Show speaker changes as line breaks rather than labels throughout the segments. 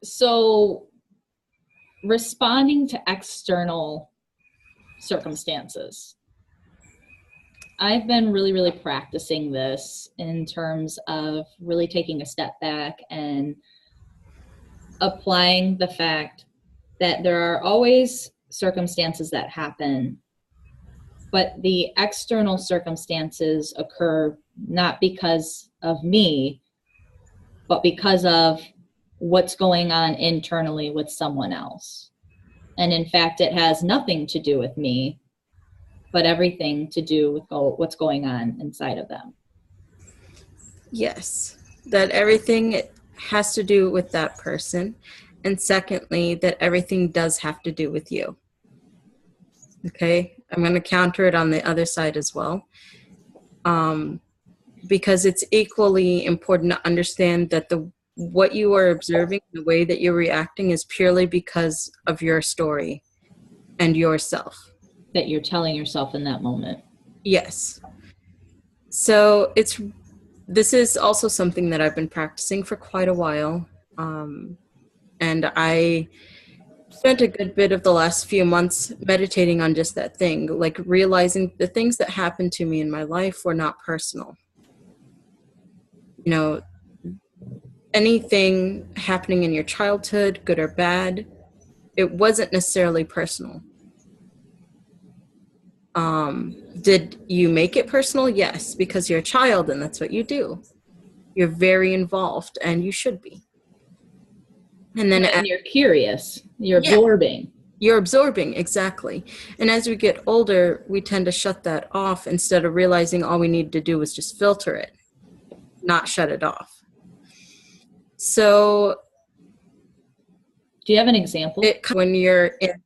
So responding to external circumstances. I've been really, really practicing this in terms of really taking a step back and applying the fact that there are always circumstances that happen, but the external circumstances occur not because of me, but because of what's going on internally with someone else. And in fact, it has nothing to do with me, but everything to do with what's going on inside of them.
Yes, that everything has to do with that person. And secondly, that everything does have to do with you. Okay, I'm going to counter it on the other side as well. Because it's equally important to understand that what you are observing, the way that you're reacting is purely because of your story and yourself.
That you're telling yourself in that moment.
Yes. So this is also something that I've been practicing for quite a while. And I spent a good bit of the last few months meditating on just that thing, like realizing the things that happened to me in my life were not personal. You know, anything happening in your childhood, good or bad, it wasn't necessarily personal. Did you make it personal? Yes, because you're a child and that's what you do. You're very involved and you should be. And then
you're curious, you're absorbing.
You're absorbing, exactly. And as we get older, we tend to shut that off instead of realizing all we need to do is just filter it, not shut it off. So,
do you have an example?
When you're in,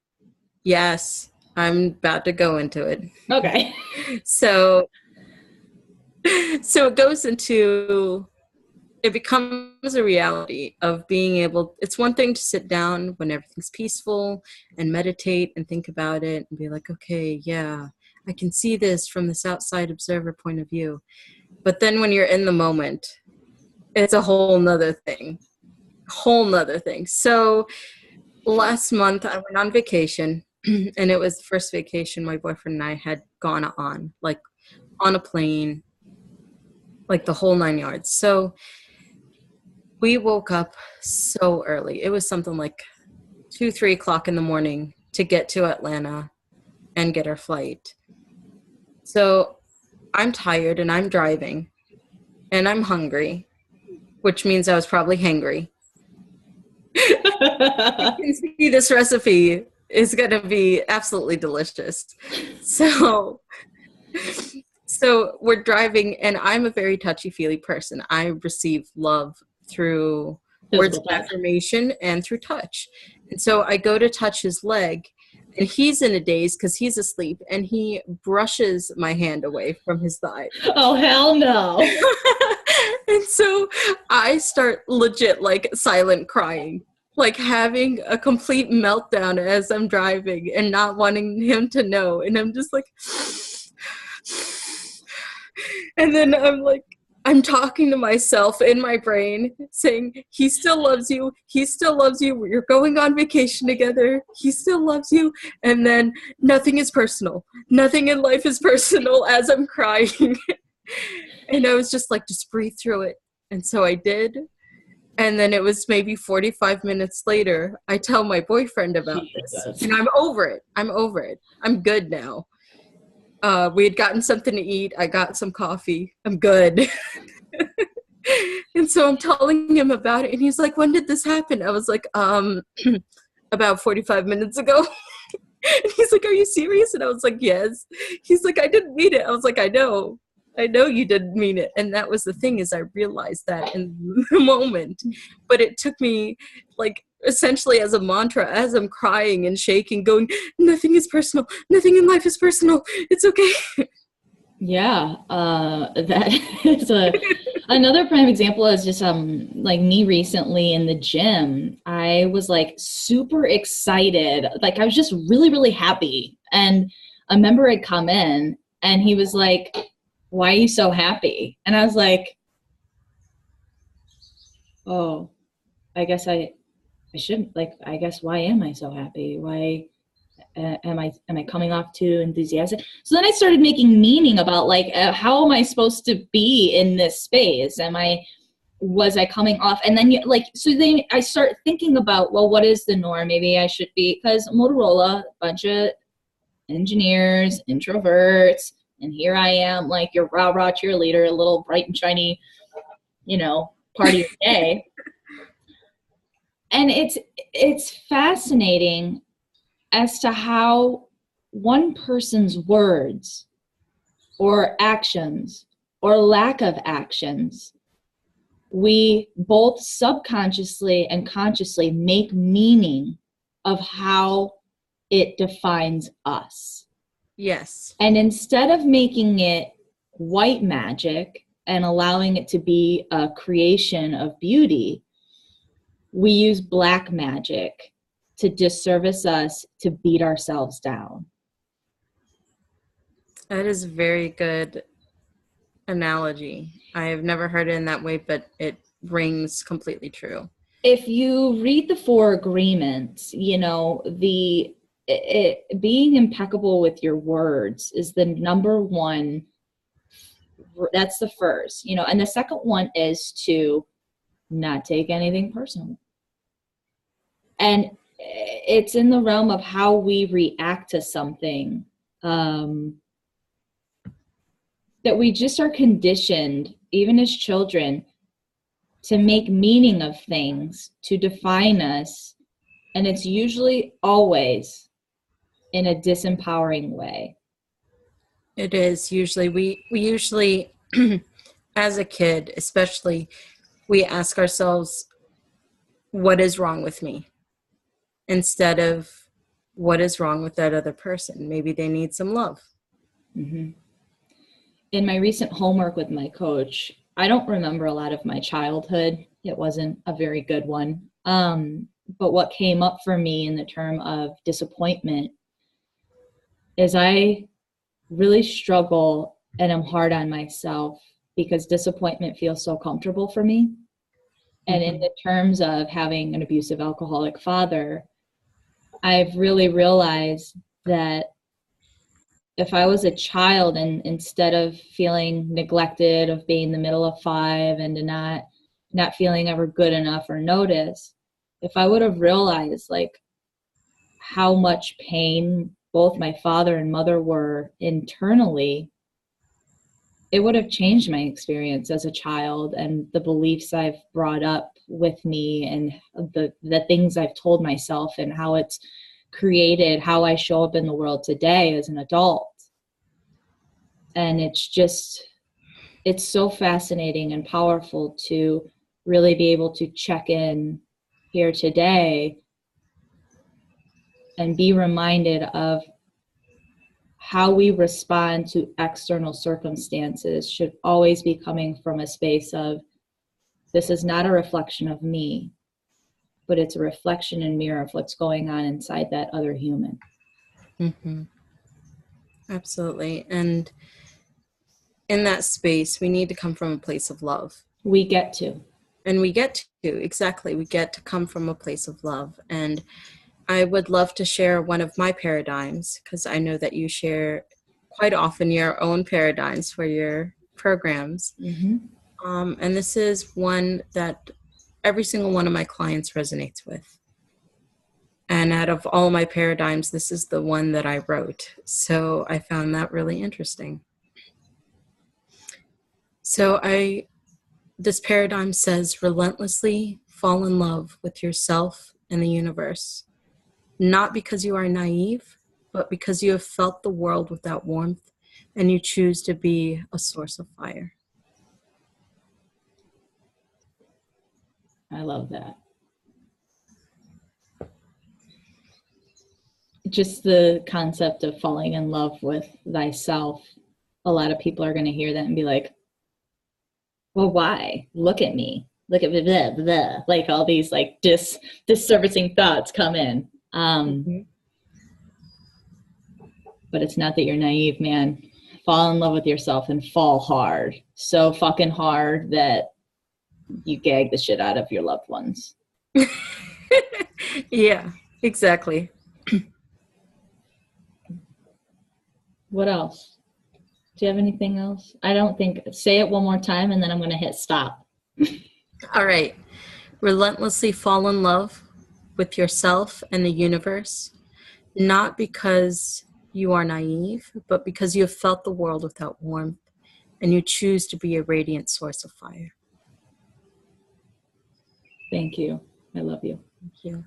yes, I'm about to go into it.
Okay.
So it goes into, it becomes a reality of being able, it's one thing to sit down when everything's peaceful and meditate and think about it and be like, okay, yeah, I can see this from this outside observer point of view. But then when you're in the moment, it's a whole nother thing. So last month I went on vacation and it was the first vacation my boyfriend and I had gone on, like on a plane, like the whole 9 yards. So we woke up so early. It was something like 2-3 o'clock in the morning to get to Atlanta and get our flight. So I'm tired and I'm driving and I'm hungry, which means I was probably hangry. You can see this recipe is going to be absolutely delicious. So we're driving and I'm a very touchy-feely person. I receive love through words of affirmation and through touch. And so I go to touch his leg and he's in a daze because he's asleep and he brushes my hand away from his thigh.
Oh, hell no.
And so I start legit like silent crying, like having a complete meltdown as I'm driving and not wanting him to know. And I'm just like, and then I'm talking to myself in my brain saying, he still loves you. He still loves you. You're going on vacation together. He still loves you. And then nothing is personal. Nothing in life is personal as I'm crying. And I was just like, just breathe through it. And so I did. And then it was maybe 45 minutes later, I tell my boyfriend about this. And I'm over it. I'm good now. We had gotten something to eat. I got some coffee. I'm good. And so I'm telling him about it. And he's like, when did this happen? I was like, about 45 minutes ago. And he's like, are you serious? And I was like, yes. He's like, I didn't mean it. I was like, I know you didn't mean it. And that was the thing, is I realized that in the moment. But it took me like essentially as a mantra, as I'm crying and shaking, going, nothing is personal. Nothing in life is personal. It's okay.
Yeah. That is another prime example is just like me recently in the gym. I was like super excited. Like I was just really, really happy. And a member had come in and he was like, why are you so happy? And I was like, oh, I guess I I shouldn't, like, I guess, why am I so happy? Why am I coming off too enthusiastic? So then I started making meaning about, like, how am I supposed to be in this space? Was I coming off? And then, like, so then I start thinking about, well, what is the norm? Maybe I should be, because Motorola, a bunch of engineers, introverts, and here I am, like, your rah-rah cheerleader, a little bright and shiny, party day. And it's fascinating as to how one person's words or actions or lack of actions, we both subconsciously and consciously make meaning of how it defines us.
Yes.
And instead of making it white magic and allowing it to be a creation of beauty, we use black magic to disservice us, to beat ourselves down.
That is a very good analogy. I have never heard it in that way, but it rings completely true.
If you read the Four Agreements, being impeccable with your words is the number one. That's the first, and the second one is to not take anything personal. And it's in the realm of how we react to something, that we just are conditioned, even as children, to make meaning of things, to define us. And it's usually always in a disempowering way.
It is usually, we usually, as a kid especially, we ask ourselves, what is wrong with me? Instead of what is wrong with that other person. Maybe they need some love.
Mm-hmm. In my recent homework with my coach, I don't remember a lot of my childhood. It wasn't a very good one. But what came up for me in the term of disappointment is I really struggle and I'm hard on myself because disappointment feels so comfortable for me. And in the terms of having an abusive alcoholic father, I've really realized that if I was a child and instead of feeling neglected, of being the middle of five and to not feeling ever good enough or noticed, if I would have realized like how much pain both my father and mother were internally, it would have changed my experience as a child and the beliefs I've brought up with me and the things I've told myself and how it's created how I show up in the world today as an adult. And it's so fascinating and powerful to really be able to check in here today and be reminded of how we respond to external circumstances should always be coming from a space of, this is not a reflection of me, but it's a reflection and mirror of what's going on inside that other human.
Mm-hmm. Absolutely. And in that space, we need to come from a place of love.
We get to.
And we get to, exactly. We get to come from a place of love. And I would love to share one of my paradigms, because I know that you share quite often your own paradigms for your programs.
Mm-hmm.
And this is one that every single one of my clients resonates with. And out of all my paradigms, this is the one that I wrote. So I found that really interesting. So this paradigm says, relentlessly fall in love with yourself and the universe. Not because you are naive, but because you have felt the world without warmth and you choose to be a source of fire.
I love that. Just the concept of falling in love with thyself. A lot of people are going to hear that and be like, well, why? Look at me. Look at blah, blah, blah. Like all these like disservicing thoughts come in. But it's not that you're naive, man. Fall in love with yourself and fall hard. So fucking hard that you gag the shit out of your loved ones.
Yeah, exactly.
What else? Do you have anything else? I don't think, say it one more time and then I'm going to hit stop.
All right. Relentlessly fall in love with yourself and the universe, not because you are naive, but because you have felt the world without warmth and you choose to be a radiant source of fire.
Thank you. I love you.
Thank you.